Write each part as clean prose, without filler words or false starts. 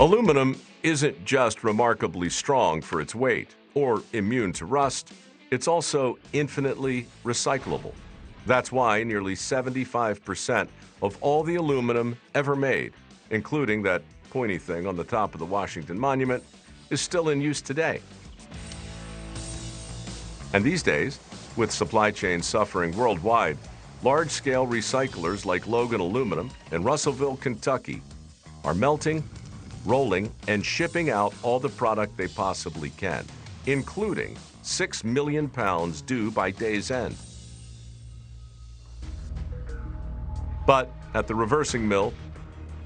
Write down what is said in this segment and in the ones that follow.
Aluminum isn't just remarkably strong for its weight or immune to rust, it's also infinitely recyclable. That's why nearly 75% of all the aluminum ever made, including that pointy thing on the top of the Washington Monument, is still in use today. And these days, with supply chains suffering worldwide, large-scale recyclers like Logan Aluminum in Russellville, Kentucky, are melting, rolling, and shipping out all the product they possibly can, including 6 million pounds due by day's end. But at the reversing mill,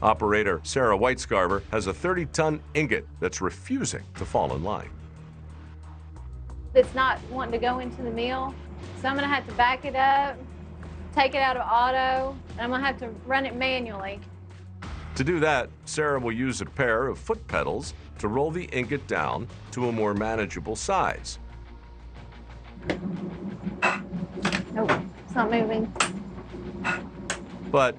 operator Sarah Whitescarver has a 30-ton ingot that's refusing to fall in line. It's not wanting to go into the mill, so I'm gonna have to back it up, take it out of auto, and I'm gonna have to run it manually. To do that, Sarah will use a pair of foot pedals to roll the ingot down to a more manageable size. Nope, it's not moving. But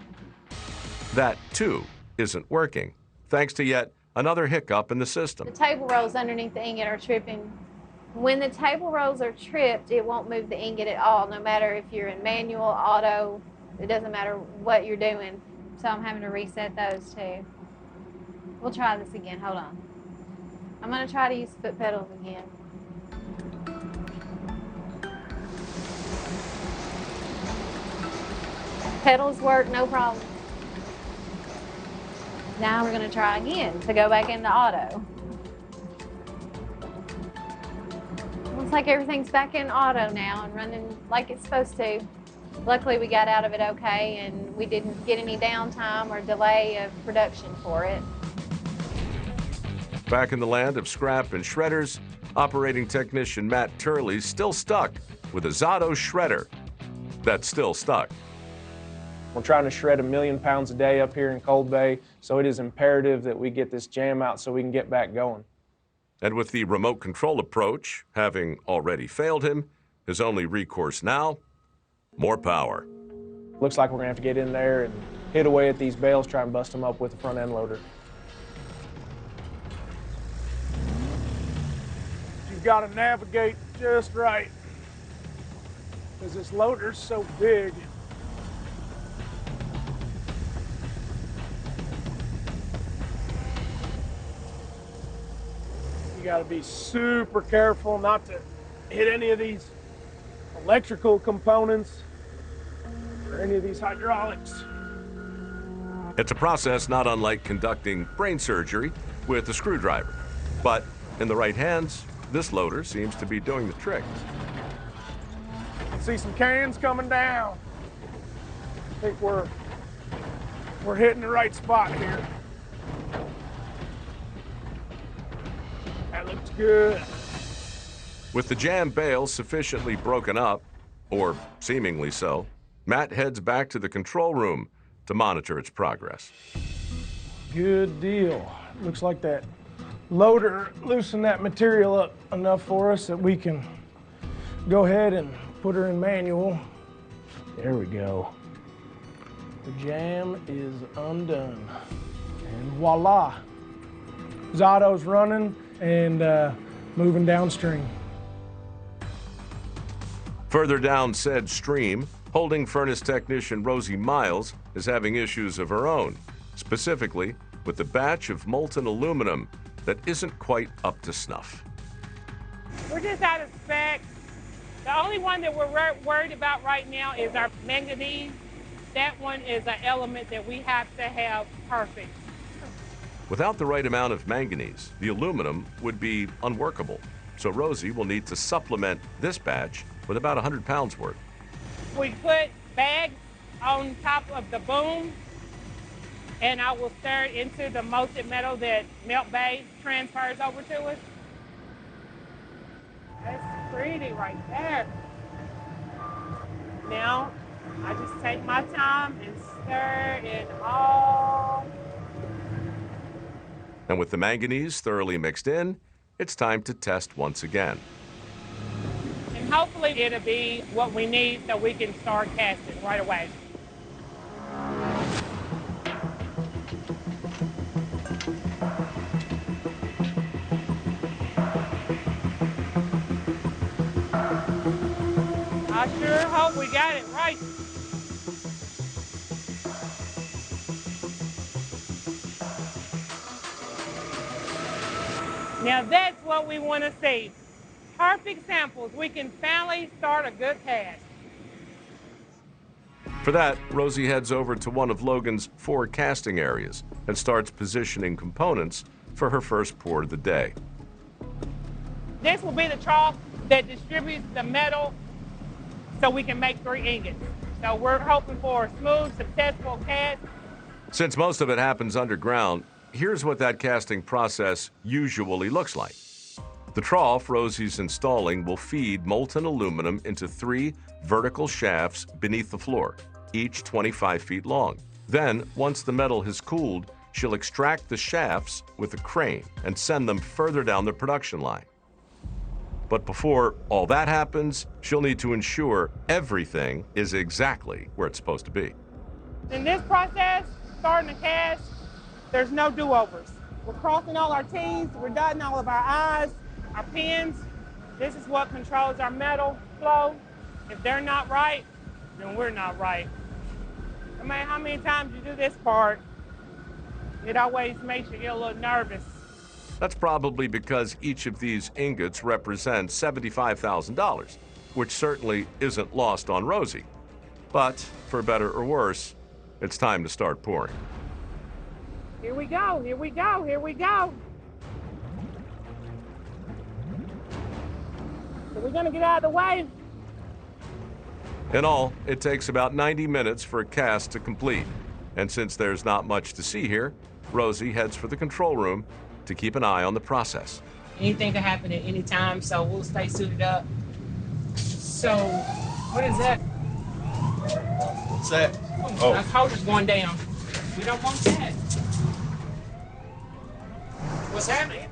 that, too, isn't working, thanks to yet another hiccup in the system. The table rolls underneath the ingot are tripping. When the table rolls are tripped, it won't move the ingot at all, no matter if you're in manual, auto, it doesn't matter what you're doing. So I'm having to reset those too. We'll try this again, hold on. I'm gonna try to use foot pedals again. Pedals work, no problem. Now we're gonna try again to go back into auto. Looks like everything's back in auto now and running like it's supposed to. Luckily, we got out of it okay, and we didn't get any downtime or delay of production for it. Back in the land of scrap and shredders, operating technician Matt Turley's still stuck with a Zato shredder that's still stuck. We're trying to shred 1 million pounds a day up here in Cold Bay, so it is imperative that we get this jam out so we can get back going. And with the remote control approach having already failed him, his only recourse now, more power. Looks like we're gonna have to get in there and hit away at these bales, try and bust them up with the front end loader. You've got to navigate just right, because this loader's so big. You got to be super careful not to hit any of these electrical components or any of these hydraulics. It's a process not unlike conducting brain surgery with a screwdriver. But in the right hands, this loader seems to be doing the trick. See some cans coming down. I think we're hitting the right spot here. That looks good. With the jam bale sufficiently broken up, or seemingly so, Matt heads back to the control room to monitor its progress. Good deal. Looks like that loader loosened that material up enough for us that we can go ahead and put her in manual. There we go. The jam is undone. And voila. Zato's running and moving downstream. Further down said stream, holding furnace technician Rosie Miles is having issues of her own, specifically with the batch of molten aluminum that isn't quite up to snuff. We're just out of spec. The only one that we're worried about right now is our manganese. That one is an element that we have to have perfect. Without the right amount of manganese, the aluminum would be unworkable. So Rosie will need to supplement this batch with about 100 pounds worth. We put bags on top of the boom, and I will stir it into the molten metal that Melt Bay transfers over to us. That's pretty right there. Now, I just take my time and stir it all. And with the manganese thoroughly mixed in, it's time to test once again. And hopefully it'll be what we need so we can start casting right away. I sure hope we got it right. Now that's what we want to see. Perfect samples. We can finally start a good cast. For that, Rosie heads over to one of Logan's 4 casting areas and starts positioning components for her first pour of the day. This will be the trough that distributes the metal so we can make 3 ingots. So we're hoping for a smooth, successful cast. Since most of it happens underground, here's what that casting process usually looks like. The trough Rosie's installing will feed molten aluminum into 3 vertical shafts beneath the floor, each 25 feet long. Then, once the metal has cooled, she'll extract the shafts with a crane and send them further down the production line. But before all that happens, she'll need to ensure everything is exactly where it's supposed to be. In this process, starting a cast, there's no do-overs. We're crossing all our T's, we're dotting all of our I's, our pins. This is what controls our metal flow. If they're not right, then we're not right. No matter how many times you do this part, it always makes you get a little nervous. That's probably because each of these ingots represents $75,000, which certainly isn't lost on Rosie. But for better or worse, it's time to start pouring. Here we go, here we go, here we go. So we're gonna get out of the way. In all, it takes about 90 minutes for a cast to complete. And since there's not much to see here, Rosie heads for the control room to keep an eye on the process. Anything can happen at any time, so we'll stay suited up. So, what is that? What's that? Oh, our coater's going down. We don't want that. What's happening?